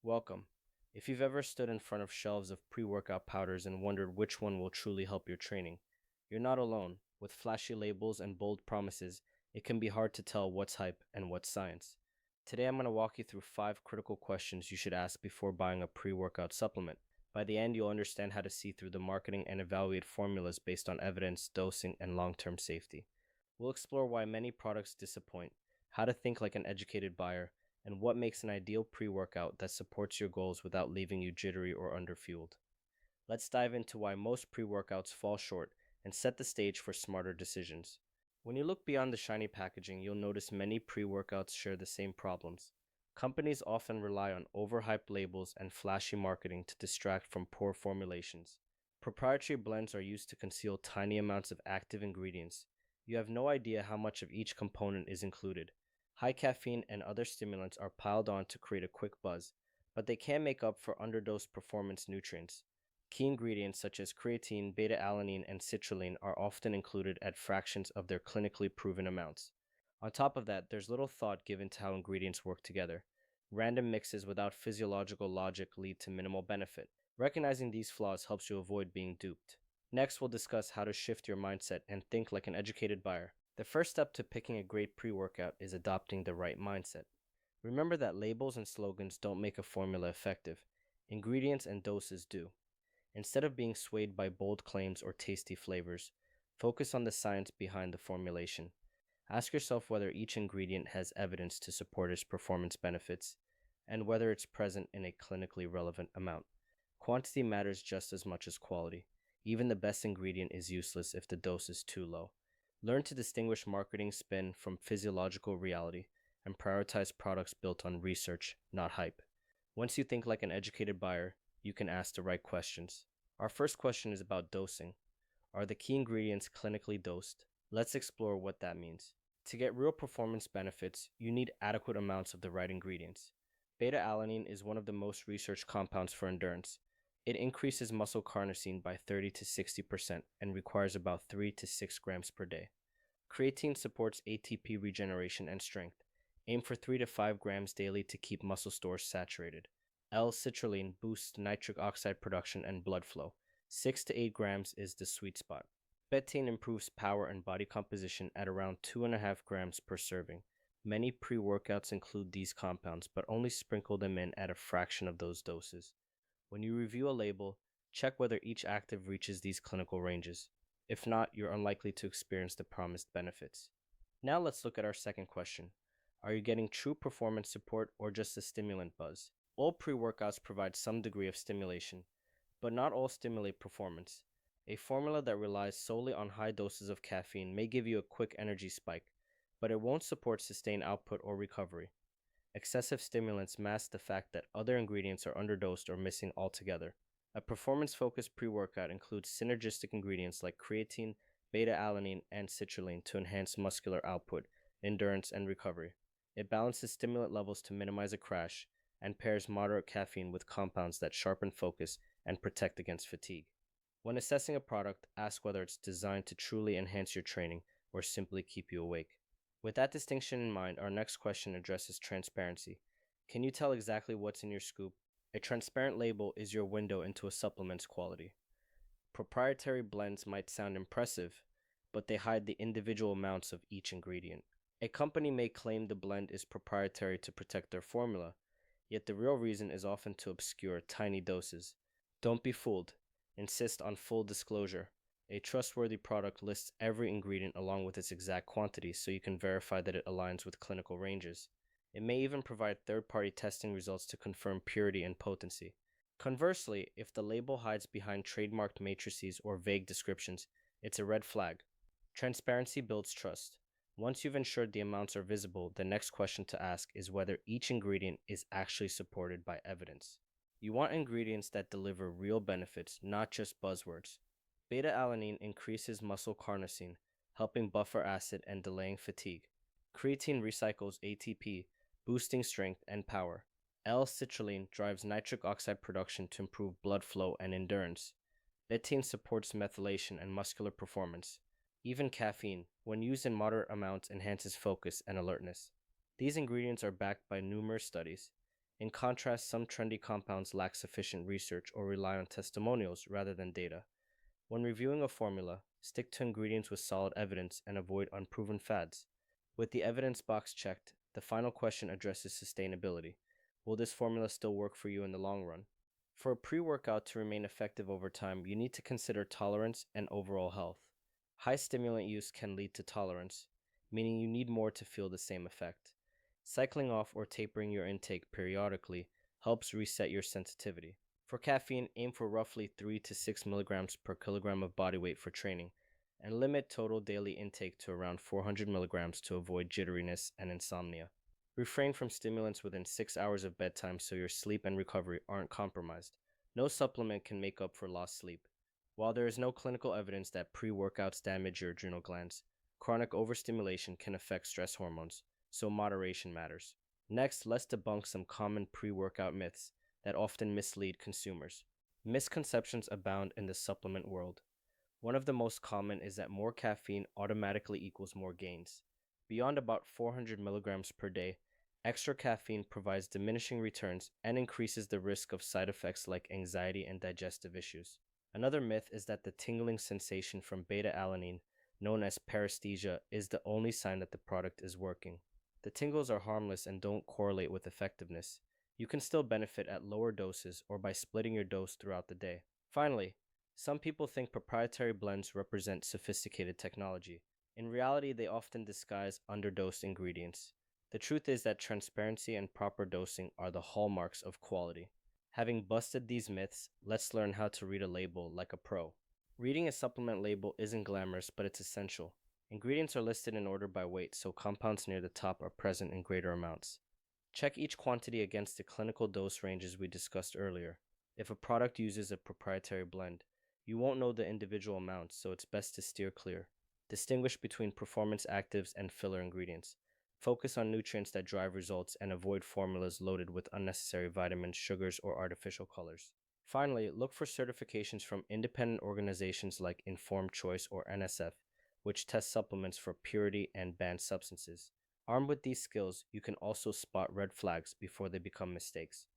Welcome. If you've ever stood in front of shelves of pre workout powders and wondered which one will truly help your training, you're not alone. With flashy labels and bold promises, it can be hard to tell what's hype and what's science. Today, I'm going to walk you through 5 critical questions you should ask before buying a pre workout supplement. By the end, you'll understand how to see through the marketing and evaluate formulas based on evidence, dosing, and long term safety. We'll explore why many products disappoint, how to think like an educated buyer, and what makes an ideal pre workout that supports your goals without leaving you jittery or underfueled. Let's dive into why most pre workouts fall short and set the stage for smarter decisions. When you look beyond the shiny packaging, you'll notice many pre workouts share the same problems. Companies often rely on overhyped labels and flashy marketing to distract from poor formulations. Proprietary blends are used to conceal tiny amounts of active ingredients. You have no idea how much of each component is included. High caffeine and other stimulants are piled on to create a quick buzz, but they can make up for underdosed performance nutrients. Key ingredients such as creatine, beta alanine, and citrulline are often included at fractions of their clinically proven amounts. On top of that, there's little thought given to how ingredients work together. Random mixes without physiological logic lead to minimal benefit. Recognizing these flaws helps you avoid being duped. Next, we'll discuss how to shift your mindset and think like an educated buyer. The first step to picking a great pre workout is adopting the right mindset. Remember that labels and slogans don't make a formula effective, ingredients and doses do. Instead of being swayed by bold claims or tasty flavors, focus on the science behind the formulation. Ask yourself whether each ingredient has evidence to support its performance benefits and whether it's present in a clinically relevant amount. Quantity matters just as much as quality. Even the best ingredient is useless if the dose is too low. Learn to distinguish marketing spin from physiological reality and prioritize products built on research, not hype. Once you think like an educated buyer, you can ask the right questions. Our first question is about dosing. Are the key ingredients clinically dosed? Let's explore what that means. To get real performance benefits, you need adequate amounts of the right ingredients. Beta alanine is one of the most researched compounds for endurance. It increases muscle carnosine by 30 to 60% and requires about 3 to 6 grams per day. Creatine supports ATP regeneration and strength. Aim for 3 to 5 grams daily to keep muscle stores saturated. L-citrulline boosts nitric oxide production and blood flow. 6 to 8 grams is the sweet spot. Betaine improves power and body composition at around 2.5 grams per serving. Many pre-workouts include these compounds, but only sprinkle them in at a fraction of those doses. When you review a label, check whether each active reaches these clinical ranges. If not, you're unlikely to experience the promised benefits. Now let's look at our second question. Are you getting true performance support or just a stimulant buzz? All pre-workouts provide some degree of stimulation, but not all stimulate performance. A formula that relies solely on high doses of caffeine may give you a quick energy spike, but it won't support sustained output or recovery. Excessive stimulants mask the fact that other ingredients are underdosed or missing altogether. A performance-focused pre-workout includes synergistic ingredients like creatine, beta-alanine, and citrulline to enhance muscular output, endurance, and recovery. It balances stimulant levels to minimize a crash and pairs moderate caffeine with compounds that sharpen focus and protect against fatigue. When assessing a product, ask whether it's designed to truly enhance your training or simply keep you awake. With that distinction in mind, our next question addresses transparency. Can you tell exactly what's in your scoop? A transparent label is your window into a supplement's quality. Proprietary blends might sound impressive, but they hide the individual amounts of each ingredient. A company may claim the blend is proprietary to protect their formula, yet the real reason is often to obscure tiny doses. Don't be fooled. Insist on full disclosure. A trustworthy product lists every ingredient along with its exact quantity so you can verify that it aligns with clinical ranges. It may even provide third-party testing results to confirm purity and potency. Conversely, if the label hides behind trademarked matrices or vague descriptions, it's a red flag. Transparency builds trust. Once you've ensured the amounts are visible, the next question to ask is whether each ingredient is actually supported by evidence. You want ingredients that deliver real benefits, not just buzzwords. Beta-alanine increases muscle carnosine, helping buffer acid and delaying fatigue. Creatine recycles ATP, boosting strength and power. L-citrulline drives nitric oxide production to improve blood flow and endurance. Betaine supports methylation and muscular performance. Even caffeine, when used in moderate amounts, enhances focus and alertness. These ingredients are backed by numerous studies. In contrast, some trendy compounds lack sufficient research or rely on testimonials rather than data. When reviewing a formula, stick to ingredients with solid evidence and avoid unproven fads. With the evidence box checked, the final question addresses sustainability. Will this formula still work for you in the long run? For a pre workout to remain effective over time, you need to consider tolerance and overall health. High stimulant use can lead to tolerance, meaning you need more to feel the same effect. Cycling off or tapering your intake periodically helps reset your sensitivity. For caffeine, aim for roughly 3 to 6 milligrams per kilogram of body weight for training, and limit total daily intake to around 400 milligrams to avoid jitteriness and insomnia. Refrain from stimulants within 6 hours of bedtime so your sleep and recovery aren't compromised. No supplement can make up for lost sleep. While there is no clinical evidence that pre workouts damage your adrenal glands, chronic overstimulation can affect stress hormones, so moderation matters. Next, let's debunk some common pre workout myths that often mislead consumers. Misconceptions abound in the supplement world. One of the most common is that more caffeine automatically equals more gains. Beyond about 400 milligrams per day, extra caffeine provides diminishing returns and increases the risk of side effects like anxiety and digestive issues. Another myth is that the tingling sensation from beta alanine, known as paresthesia, is the only sign that the product is working. The tingles are harmless and don't correlate with effectiveness. You can still benefit at lower doses or by splitting your dose throughout the day. Finally, some people think proprietary blends represent sophisticated technology. In reality, they often disguise underdosed ingredients. The truth is that transparency and proper dosing are the hallmarks of quality. Having busted these myths, let's learn how to read a label like a pro. Reading a supplement label isn't glamorous, but it's essential. Ingredients are listed in order by weight, so compounds near the top are present in greater amounts. Check each quantity against the clinical dose ranges we discussed earlier. If a product uses a proprietary blend, you won't know the individual amounts, so it's best to steer clear. Distinguish between performance actives and filler ingredients. Focus on nutrients that drive results and avoid formulas loaded with unnecessary vitamins, sugars, or artificial colors. Finally, look for certifications from independent organizations like Informed Choice or NSF, which test supplements for purity and banned substances. Armed with these skills, you can also spot red flags before they become mistakes.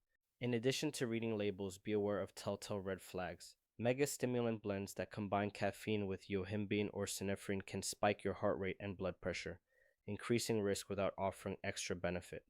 In addition to reading labels, be aware of telltale red flags. Mega stimulant blends that combine caffeine with yohimbine or synephrine can spike your heart rate and blood pressure, increasing risk without offering extra benefit.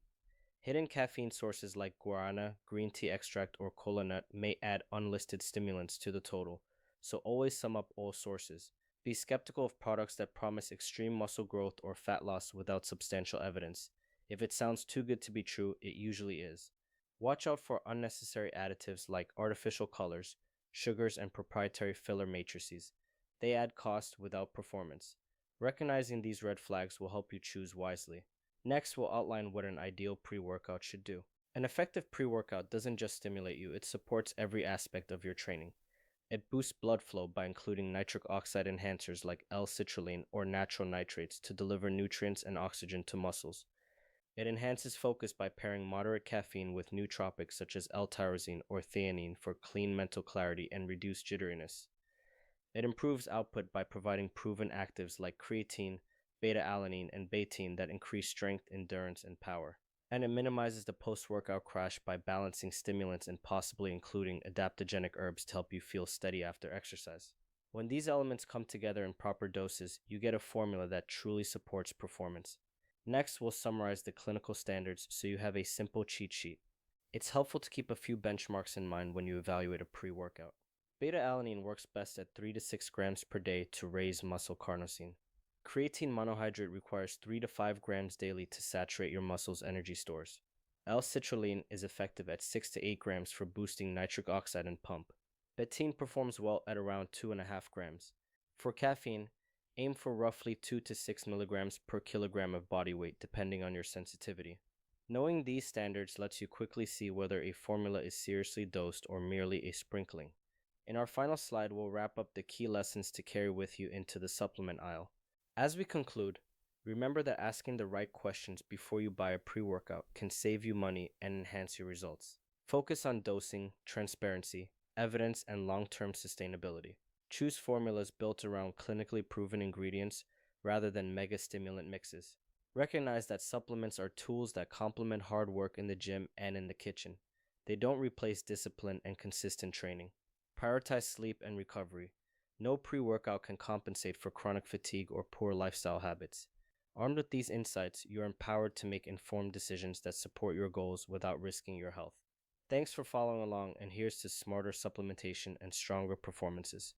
Hidden caffeine sources like guarana, green tea extract, or kola nut may add unlisted stimulants to the total, so always sum up all sources. Be skeptical of products that promise extreme muscle growth or fat loss without substantial evidence. If it sounds too good to be true, it usually is. Watch out for unnecessary additives like artificial colors, sugars, and proprietary filler matrices. They add cost without performance. Recognizing these red flags will help you choose wisely. Next, we'll outline what an ideal pre-workout should do. An effective pre-workout doesn't just stimulate you, it supports every aspect of your training. It boosts blood flow by including nitric oxide enhancers like L-citrulline or natural nitrates to deliver nutrients and oxygen to muscles. It enhances focus by pairing moderate caffeine with nootropics such as L-tyrosine or theanine for clean mental clarity and reduced jitteriness. It improves output by providing proven actives like creatine, beta-alanine, and betaine that increase strength, endurance, and power. And it minimizes the post-workout crash by balancing stimulants and possibly including adaptogenic herbs to help you feel steady after exercise. When these elements come together in proper doses, you get a formula that truly supports performance. Next, we'll summarize the clinical standards so you have a simple cheat sheet. It's helpful to keep a few benchmarks in mind when you evaluate a pre-workout. Beta-alanine works best at 3 to 6 grams per day to raise muscle carnosine. Creatine monohydrate requires 3 to 5 grams daily to saturate your muscle's energy stores. L-citrulline is effective at 6 to 8 grams for boosting nitric oxide and pump. Betaine performs well at around 2.5 grams. For caffeine, aim for roughly 2 to 6 milligrams per kilogram of body weight depending on your sensitivity. Knowing these standards lets you quickly see whether a formula is seriously dosed or merely a sprinkling. In our final slide, we'll wrap up the key lessons to carry with you into the supplement aisle. As we conclude, remember that asking the right questions before you buy a pre-workout can save you money and enhance your results. Focus on dosing, transparency, evidence, and long-term sustainability. Choose formulas built around clinically proven ingredients rather than mega stimulant mixes. Recognize that supplements are tools that complement hard work in the gym and in the kitchen. They don't replace discipline and consistent training. Prioritize sleep and recovery. No pre workout can compensate for chronic fatigue or poor lifestyle habits. Armed with these insights, you're empowered to make informed decisions that support your goals without risking your health. Thanks for following along, and here's to smarter supplementation and stronger performances.